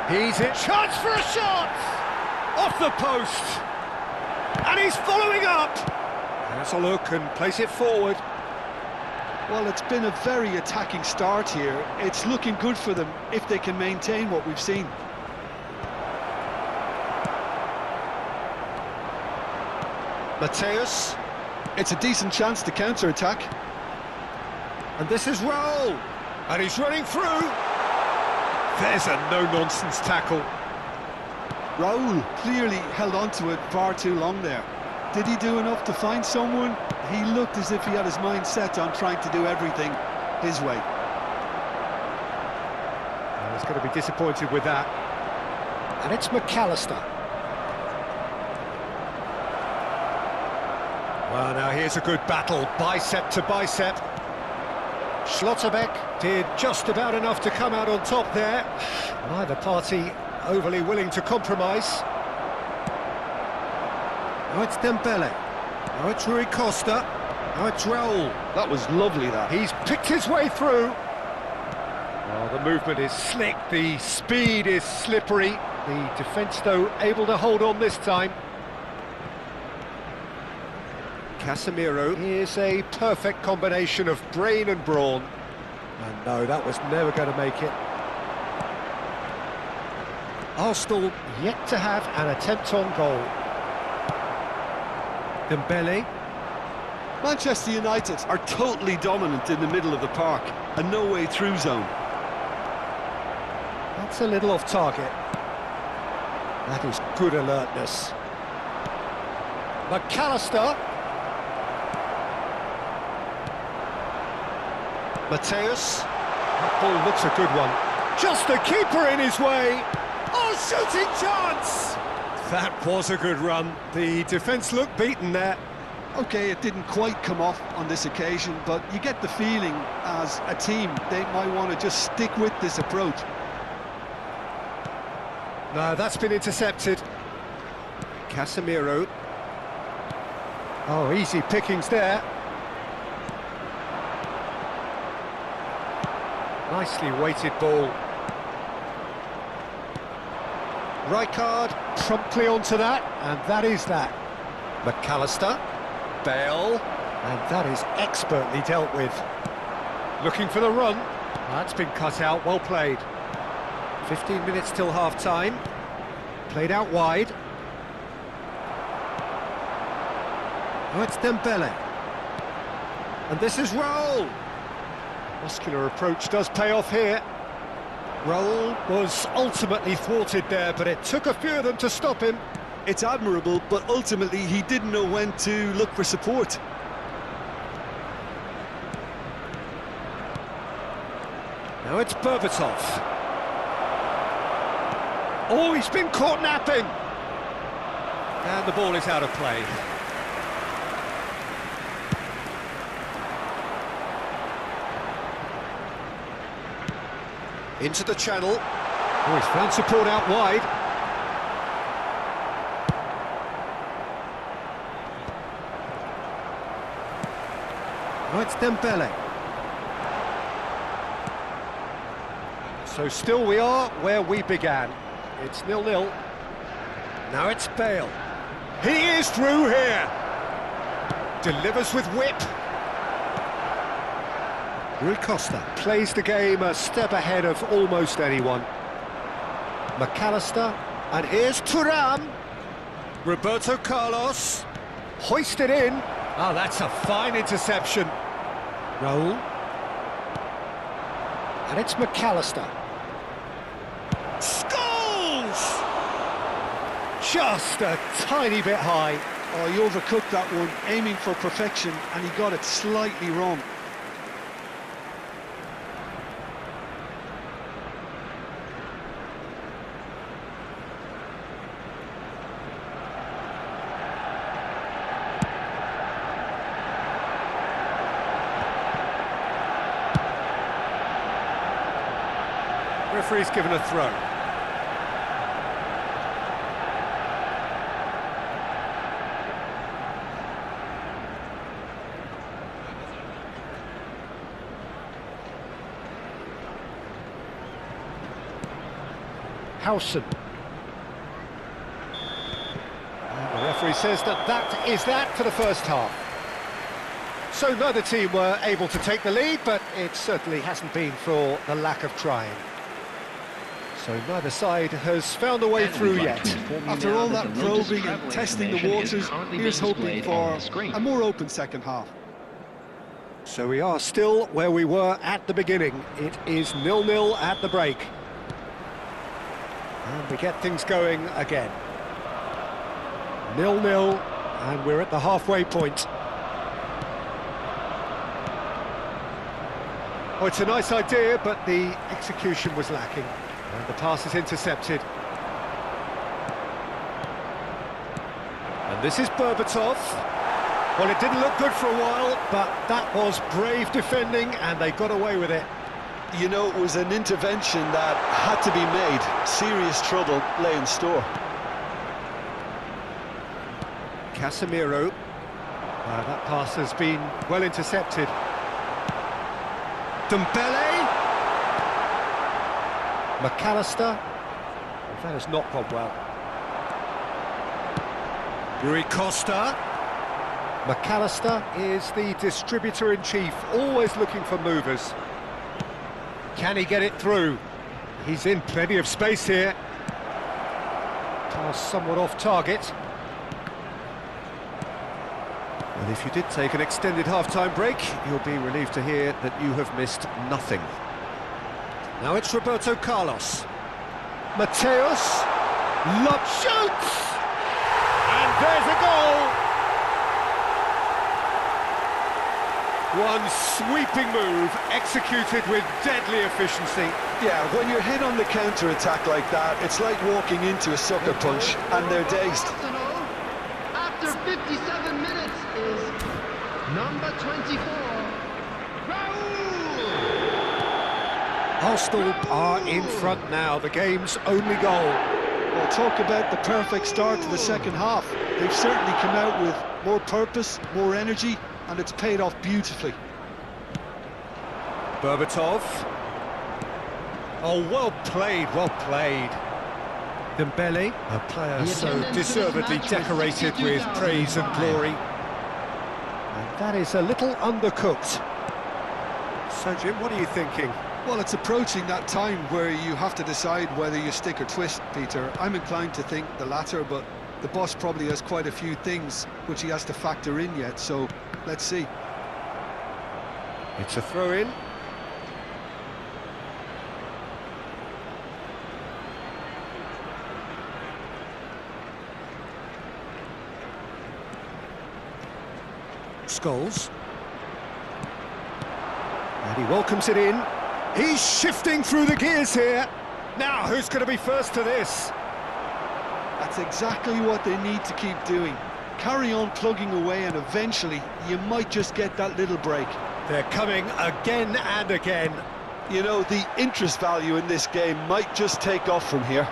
He's in. Chance for a shot! Off the post! And he's following up! Has a look and plays it forward. Well, it's been a very attacking start here. It's looking good for them if they can maintain what we've seen. Mateus. It's a decent chance to counter-attack. And this is Raul. And he's running through. There's a no-nonsense tackle. Raul clearly held on to it far too long there. Did he do enough to find someone? He looked as if he had his mind set on trying to do everything his way. And he's going to be disappointed with that. And it's McAllister. Well, now here's a good battle, bicep to bicep. Schlotterbeck did just about enough to come out on top there. Neither party overly willing to compromise. Now it's Dembele. Now it's Rui Costa. Now it's Raul. That was lovely, that. He's picked his way through. Oh, the movement is slick, the speed is slippery. The defence, though, able to hold on this time. Casemiro is a perfect combination of brain and brawn. And no, that was never going to make it. Arsenal yet to have an attempt on goal. Dembele. Manchester United are totally dominant in the middle of the park, a no-way through zone. That's a little off target. That is good alertness. McAllister. Mateus. That ball looks a good one. Just the keeper in his way. Oh, shooting chance! That was a good run. The defence looked beaten there. OK, it didn't quite come off on this occasion, but you get the feeling as a team they might want to just stick with this approach. No, that's been intercepted. Casemiro. Oh, easy pickings there. Nicely weighted ball. Rijkaard promptly onto that, and that is that. McAllister. Bale. And that is expertly dealt with. Looking for the run. That's been cut out, well played. 15 minutes till half-time. Played out wide. Oh, it's Dembele. And this is Raul. Muscular approach does pay off here. Raul was ultimately thwarted there, but it took a few of them to stop him. It's admirable, but ultimately he didn't know when to look for support. Now it's Berbatov. Oh, he's been caught napping! And the ball is out of play. Into the channel. Oh, he's found support out wide. Oh, it's Dembele. So still we are where we began. It's 0-0. Now it's Bale. He is through here. Delivers with whip. Rui Costa plays the game a step ahead of almost anyone. McAllister, and here's Thuram. Roberto Carlos, hoisted in. Oh, that's a fine interception. Raul. And it's McAllister. Scores! Just a tiny bit high. Oh, he overcooked that one, aiming for perfection, and he got it slightly wrong. Referee's given a throw. Howson. And the referee says that is that for the first half. So neither team were able to take the lead, but it certainly hasn't been for the lack of trying. So neither side has found a way through yet. After all that probing and testing the waters, here's hoping for a more open second half. So we are still where we were at the beginning. It is 0-0 at the break. And we get things going again. 0-0, and we're at the halfway point. Oh, it's a nice idea, but the execution was lacking. And the pass is intercepted. And this is Berbatov. Well, it didn't look good for a while, but that was brave defending, and they got away with it. You know, it was an intervention that had to be made. Serious trouble lay in store. Casemiro. That pass has been well intercepted. Dembele. McAllister. That has not gone well. Rui Costa. McAllister is the distributor-in-chief, always looking for movers. Can he get it through? He's in plenty of space here. Pass somewhat off target. And if you did take an extended half-time break, you'll be relieved to hear that you have missed nothing. Now it's Roberto Carlos. Mateus. Lob shoots! And there's a goal! One sweeping move, executed with deadly efficiency. Yeah, when you're hit on the counter-attack like that, it's like walking into a sucker punch, and they're dazed. After 57 minutes is number 24, Raul! Arsenal are in front now, the game's only goal. Well, talk about the perfect start to the second half. They've certainly come out with more purpose, more energy, and it's paid off beautifully. Berbatov. Oh, well played, well played. Dembele, a player so deservedly decorated with praise and glory. And that is a little undercooked. So, Jim, what are you thinking? Well, it's approaching that time where you have to decide whether you stick or twist, Peter. I'm inclined to think the latter, but the boss probably has quite a few things which he has to factor in yet, so let's see. It's a throw-in. Scholes. And he welcomes it in. He's shifting through the gears here. Now, who's going to be first to this? That's exactly what they need to keep doing. Carry on plugging away, and eventually you might just get that little break. They're coming again and again. You know, the interest value in this game might just take off from here.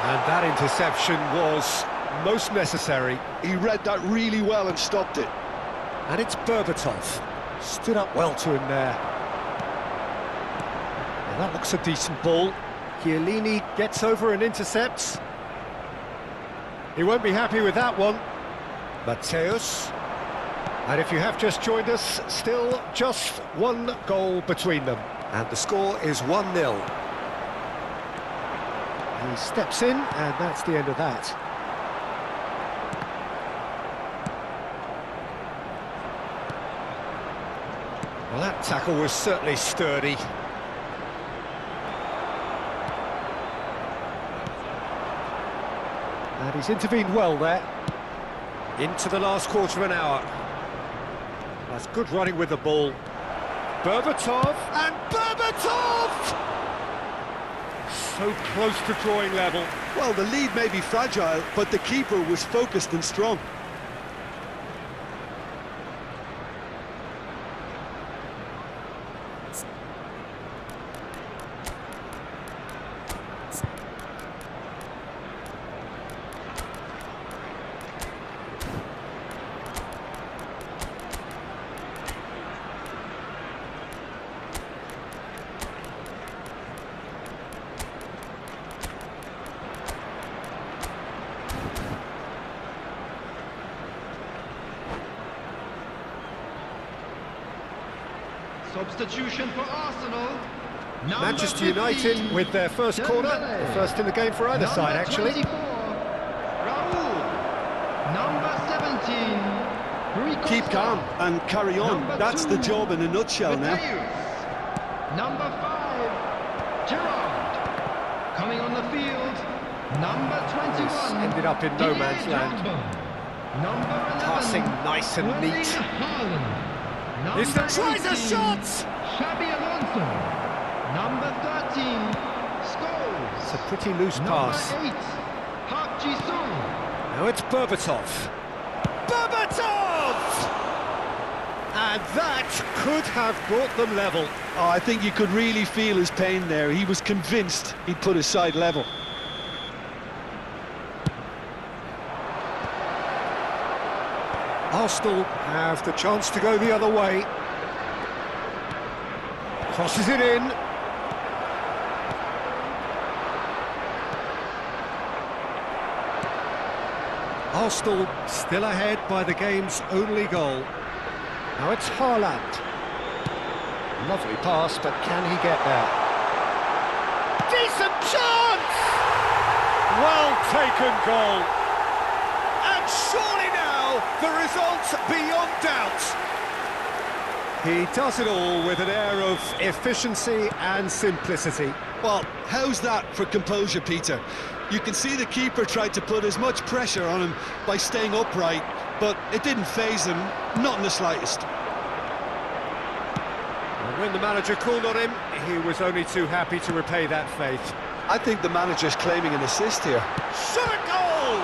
And that interception was most necessary. He read that really well and stopped it. And it's Berbatov. Stood up well to him there. Well, that looks a decent ball. Chiellini gets over and intercepts. He won't be happy with that one. Mateus. And if you have just joined us, still just one goal between them. And the score is 1-0. He steps in, and that's the end of that. Well, that tackle was certainly sturdy. And he's intervened well there. Into the last quarter of an hour. That's good running with the ball. Berbatov, and Berbatov! So close to drawing level. Well, the lead may be fragile, but the keeper was focused and strong. Substitution for Arsenal. Number Manchester 50, United with their first corner, the first in the game for either side, actually. 24, Raul. Number 17, Rui Keep Costa. calm and carry on. Number That's the 2, job in a nutshell now. Mateus. Number 5, Gerrard. Coming on the field, number 21. This ended up in no man's Didier land. Drogba. Number 11, Passing nice and Erling neat. Haaland. Number Is the tries a 18, shot! Xabi Alonso. Number 13, Scholes. It's a pretty loose pass. Number 8, Park Ji-sung. Now it's Berbatov. Berbatov! And that could have brought them level. Oh, I think you could really feel his pain there. He was convinced he'd put his side level. Arsenal have the chance to go the other way. Crosses it in. Arsenal still ahead by the game's only goal. Now it's Haaland. Lovely pass, but can he get there? Decent chance! Well taken goal. And surely now the result beyond doubt. He does it all with an air of efficiency and simplicity. Well, how's that for composure, Peter? You can see the keeper tried to put as much pressure on him by staying upright, but it didn't faze him, not in the slightest. And when the manager called on him, he was only too happy to repay that faith. I think the manager's claiming an assist here. Shot a goal!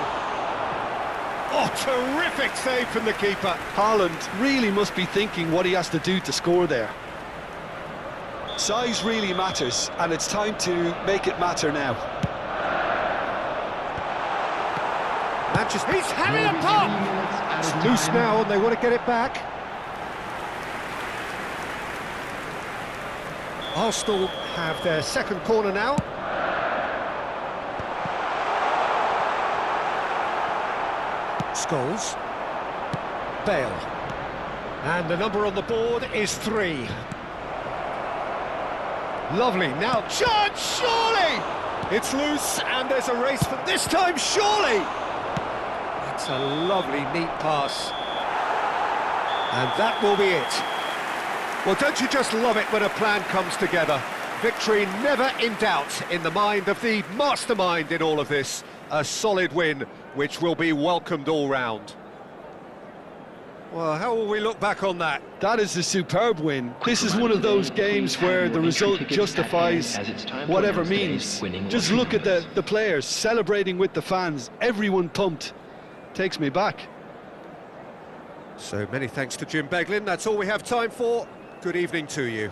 Oh, terrific save from the keeper. Haaland really must be thinking what he has to do to score there. Size really matters, and it's time to make it matter now. Manchester, he's having a pop! It's loose now and they want to get it back. Arsenal have their second corner now. Scholes. Bale. And the number on the board is 3. Lovely, now chance, surely! It's loose and there's a race for this time, surely! It's a lovely, neat pass. And that will be it. Well, don't you just love it when a plan comes together? Victory never in doubt in the mind of the mastermind in all of this. A solid win, which will be welcomed all round. Well, how will we look back on that? That is a superb win. This is one of those games where the result justifies whatever means. Just look at the players celebrating with the fans, everyone pumped. Takes me back. So many thanks to Jim Beglin. That's all we have time for. Good evening to you.